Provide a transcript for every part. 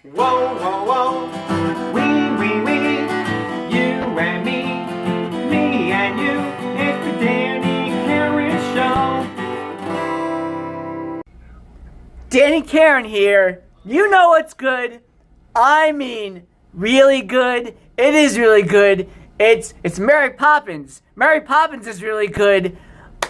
Whoa, whoa, whoa, wee, you and me and you, it's the Danny Karen Show. Danny Karen here. You know what's good. I mean, really good. It is really good. It's Mary Poppins. Mary Poppins is really good.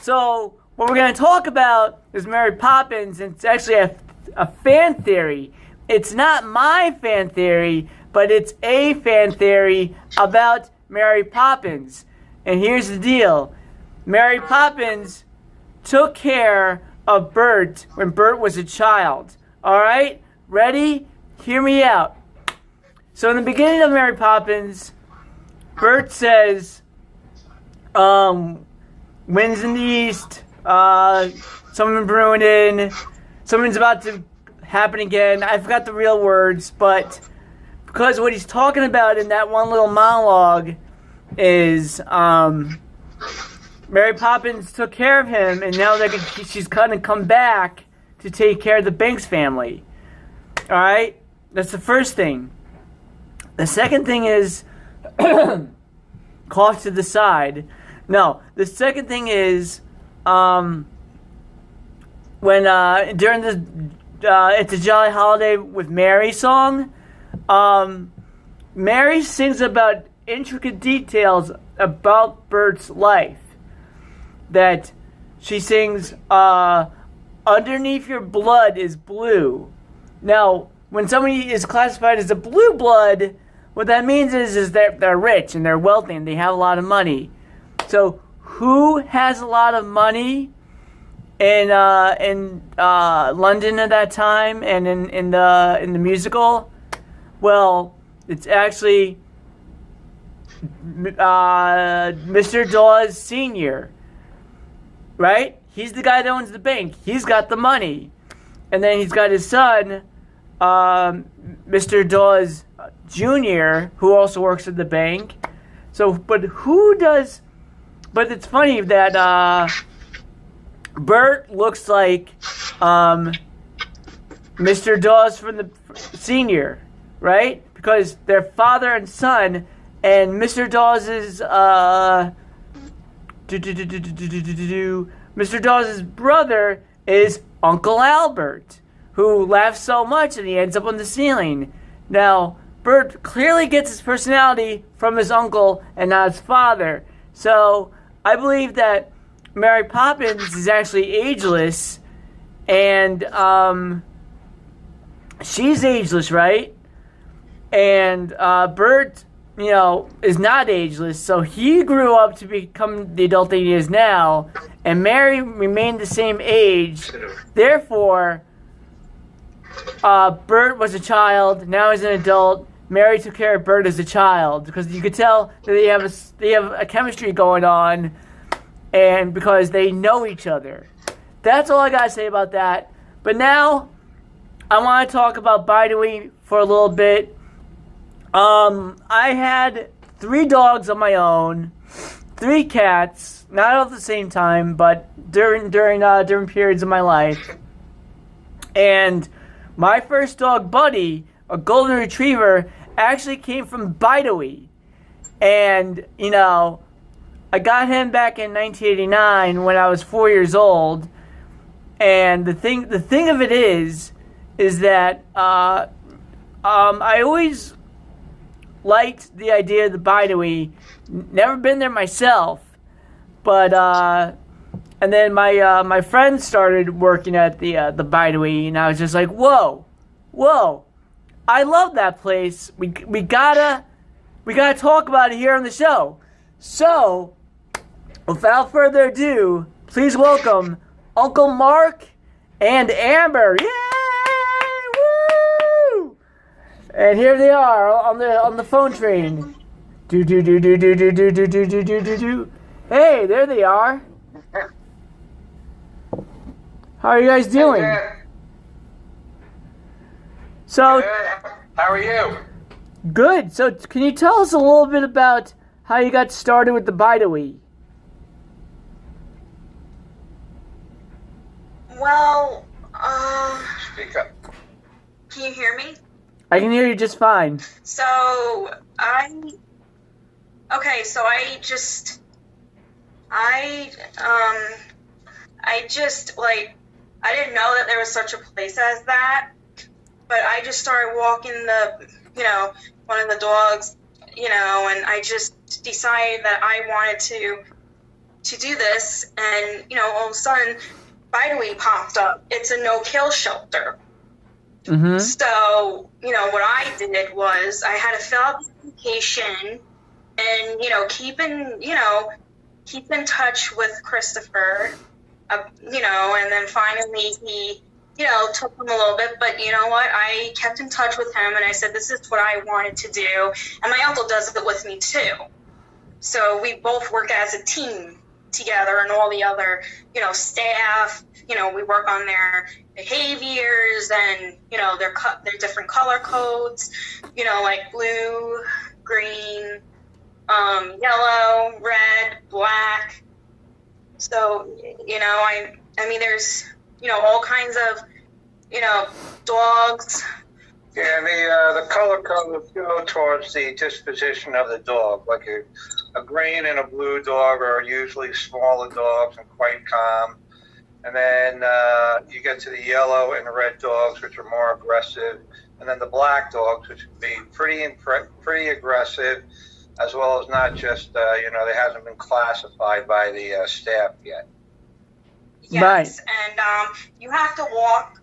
So what we're going to talk about is Mary Poppins, and it's actually a fan theory. It's not my fan theory, but it's a fan theory about Mary Poppins. And here's the deal. Mary Poppins took care of Bert when Bert was a child. Alright? Ready? Hear me out. So in the beginning of Mary Poppins, Bert says, winds in the east, someone brewing in, something's about to happen again. I forgot the real words, but because what he's talking about in that one little monologue is Mary Poppins took care of him, and now she's gonna come back to take care of the Banks family. All right, that's the first thing. The second thing is cough to the side. No, the second thing is when during the It's a Jolly Holiday with Mary song, Mary sings about intricate details about Bert's life. That she sings, underneath your blood is blue. Now, when somebody is classified as a blue blood, what that means is that they're rich and they're wealthy and they have a lot of money. So, who has a lot of money in London at that time and in the musical? Well, it's actually Mr. Dawes Sr., right? He's the guy that owns the bank. He's got the money. And then he's got his son, Mr. Dawes Jr., who also works at the bank. So, but it's funny that Bert looks like Mr. Dawes from the Senior, right? Because they're father and son, and Mr. Dawes's Mr. Dawes's brother is Uncle Albert, who laughs so much and he ends up on the ceiling. Now, Bert clearly gets his personality from his uncle and not his father. So, I believe that Mary Poppins is actually ageless, and she's ageless, right? And Bert, is not ageless, so he grew up to become the adult that he is now, and Mary remained the same age. Therefore, Bert was a child, now he's an adult. Mary took care of Bert as a child, because you could tell that they have a chemistry going on, and because they know each other. That's all I gotta say about that. But now, I want to talk about Bidawee for a little bit. I had 3 dogs of my own, 3 cats, not all at the same time, but during periods of my life. And my first dog, Buddy, a golden retriever, actually came from Bidawee. And, I got him back in 1989 when I was 4 years old. And the thing of it is that I always liked the idea of the Bidawee. Never been there myself, but and then my friend started working at the Bidawee, and I was just like, whoa, I love that place. We gotta talk about it here on the show. So, without further ado, please welcome Uncle Mark and Amber. Yay! Woo! And here they are on the phone train. Do. Hey, there they are. How are you guys doing? So, how are you? Good. So, can you tell us a little bit about how you got started with the Bidawee? Well, Speak up. can you hear me? I can hear you just fine. So okay, so I just like, I didn't know that there was such a place as that, but I just started walking one of the dogs, and I just decided that I wanted to do this, and, all of a sudden, Bidawee popped up. It's a no-kill shelter. Mm-hmm. So, what I did was I had to fill out the application and, keep in touch with Christopher, and then finally he, took him a little bit, but you know what? I kept in touch with him and I said, this is what I wanted to do. And my uncle does it with me too. So we both work as a team together, and all the other, staff, we work on their behaviors and, their different color codes, like blue, green, yellow, red, black. So, I mean, there's, all kinds of, dogs. Yeah, the color codes go towards the disposition of the dog. Like a green and a blue dog are usually smaller dogs and quite calm. And then you get to the yellow and the red dogs, which are more aggressive. And then the black dogs, which can be pretty aggressive, as well as not just, they hasn't been classified by the staff yet. Yes, right. And you have to walk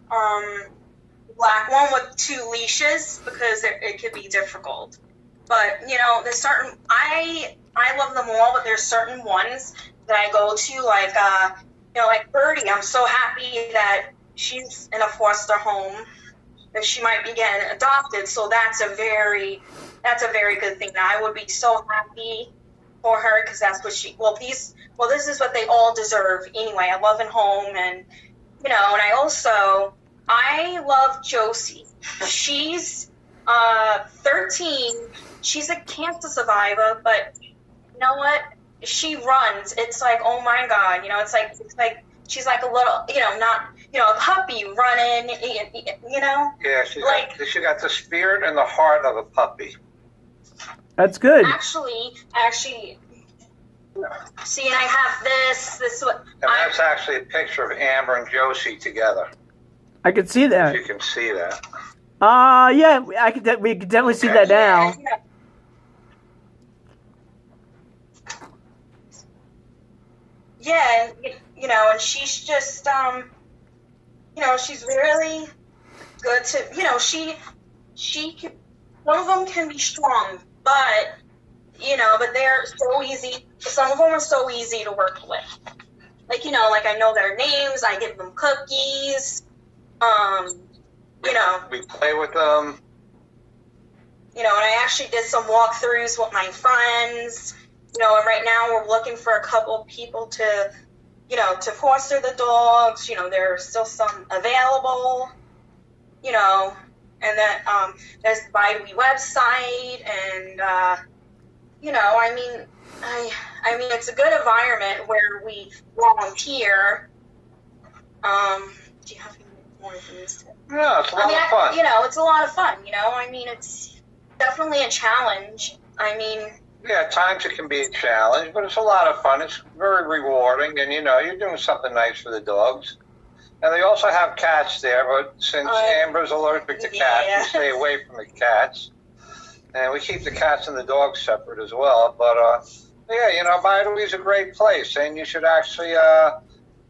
black one with 2 leashes because it could be difficult. But, there's certain, I love them all, but there's certain ones that I go to, like, like Birdie. I'm so happy that she's in a foster home, that she might be getting adopted. So that's a very good thing. Now, I would be so happy for her because that's what this is what they all deserve anyway. I love at home, and, and I love Josie. She's 13. She's a cancer survivor, but you know what? She runs. It's like, oh my God, it's like she's like a little, not, a puppy running, Yeah, she got the spirit and the heart of a puppy. That's good. Actually, see, and I have this. And that's actually a picture of Amber and Josie together. I could see that. You can see that. Yeah, we could definitely see that now. Yeah, and she's just, she's really good to, she can, some of them can be strong, but, but they're so easy, some of them are so easy to work with. Like, like I know their names, I give them cookies, We play with them. And I actually did some walkthroughs with my friends. And right now we're looking for a couple people to, to foster the dogs. There are still some available, and then there's the Bidawee website, and, I mean, it's a good environment where we volunteer. Do you have any more things? Yeah, it's a lot of fun. It's a lot of fun, it's definitely a challenge. Yeah, at times it can be a challenge, but it's a lot of fun. It's very rewarding, and you're doing something nice for the dogs. And they also have cats there, but since Amber's allergic to cats, we stay away from the cats. And we keep the cats and the dogs separate as well. But Bidawee's a great place, and you should actually,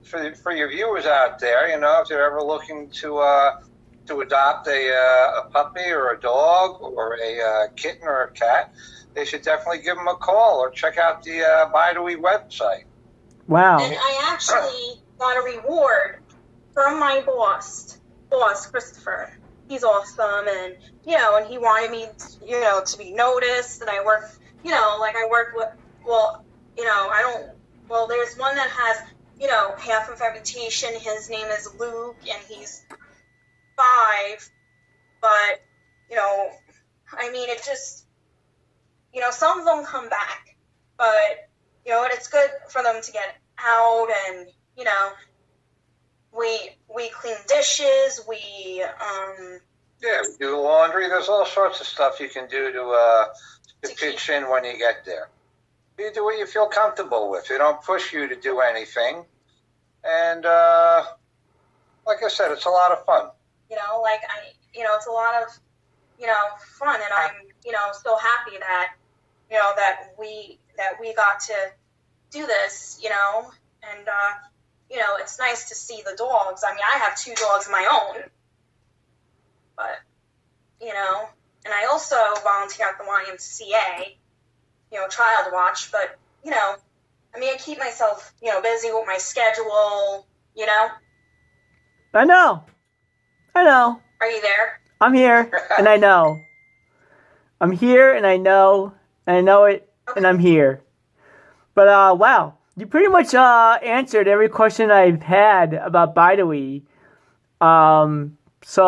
for your viewers out there, if they're ever looking to adopt a puppy or a dog or a kitten or a cat, they should definitely give them a call or check out the Bidawee website. Wow. And I actually got a reward from my boss, Christopher. He's awesome, and, and he wanted me, to be noticed, and I work, I work with, there's one that has, half of reputation. His name is Luke, and he's 5, but, it just, some of them come back, but, it's good for them to get out, and, we clean dishes, we Yeah, we do laundry. There's all sorts of stuff you can do to pitch in when you get there. You do what you feel comfortable with. They don't push you to do anything. And like I said, it's a lot of fun. It's a lot of, fun, and I'm, so happy that, that we got to do this, and, it's nice to see the dogs. I mean, I have 2 dogs of my own, but, and I also volunteer at the YMCA, child watch, but, I keep myself, busy with my schedule, I know. Are you there? I'm here, and I know. I'm here, and I know it, and I'm here. But, wow. You pretty much answered every question I've had about Bidawee. Yes.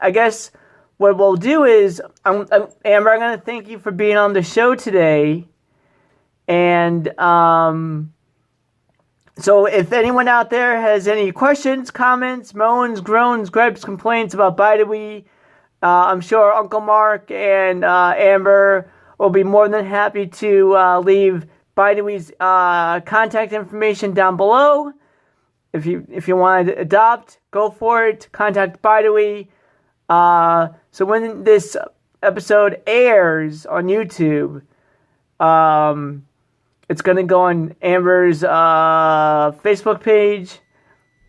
I guess what we'll do is, Amber, I'm going to thank you for being on the show today. And so if anyone out there has any questions, comments, moans, groans, gripes, complaints about Bidawee, I'm sure Uncle Mark and Amber will be more than happy to leave Bidawee's contact information down below. If you want to adopt, go for it. Contact Bidawee. So when this episode airs on YouTube, it's going to go on Amber's Facebook page,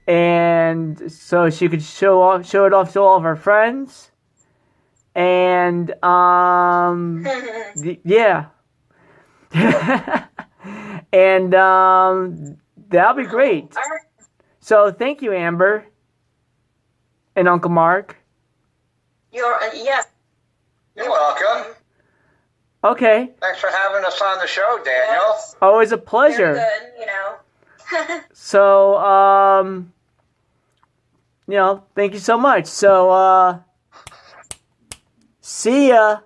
and so she could show it off to all of her friends. And yeah. And that'll be great. So thank you, Amber and Uncle Mark. Yes. You're welcome. Okay. Thanks for having us on the show, Daniel. Yes. Always a pleasure. Very good, So, thank you so much. So, see ya.